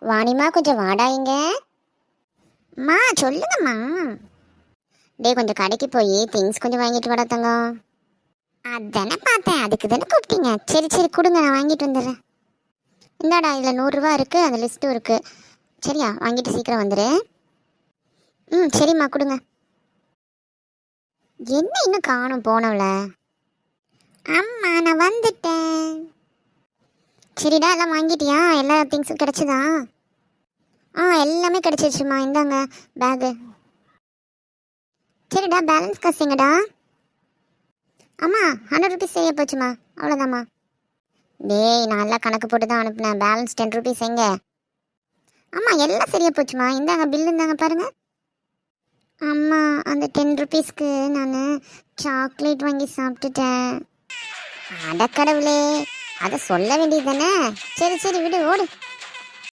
வாணிமா கொஞ்சம் வாடா இங்க. மா சொல்லுங்கம்மா. டே கொஞ்சம் கடைக்கு போய் திங்ஸ் கொஞ்சம் வாங்கிட்டு வாடா தங்கம். அதானே பார்த்தேன், அதுக்கு தானே கூப்பிட்டீங்க. சரி சரி கொடுங்க, நான் வாங்கிட்டு வந்துடுறேன். இந்தாடா, இதில் 100 ரூபா இருக்குது, அந்த லிஸ்ட்டும் இருக்குது. சரியா, வாங்கிட்டு சீக்கிரம் வந்துடு. சரிம்மா கொடுங்க. என்ன இன்னும் காணும் போனவள? அம்மா நான் வந்துட்டேன். சரிடா, எல்லாம் வாங்கிட்டியா? எல்லா திங்ஸும் கிடச்சிதா? எல்லாமே கிடச்சிருச்சுமா, இந்தாங்க பேகு. சரிடா, பேலன்ஸ் காசு எங்கடா? அம்மா 100 ருபீஸ் செய்ய போச்சுமா, அவ்வளோதாம்மா. டேய், நான் எல்லாம் கணக்கு போட்டு தான் அனுப்புனேன். பேலன்ஸ் 10 ருபீஸ் எங்க? அம்மா எல்லாம் சரியா போச்சுமா, இந்தாங்க பில், இந்தாங்க பாருங்க. அம்மா அந்த 10 ருபீஸ்க்கு நான் சாக்லேட் வாங்கி சாப்பிட்டுட்டேன். அடக்கடவுளே, அதை சொல்ல வேண்டியது தானே. சரி சரி விடு, ஓடு.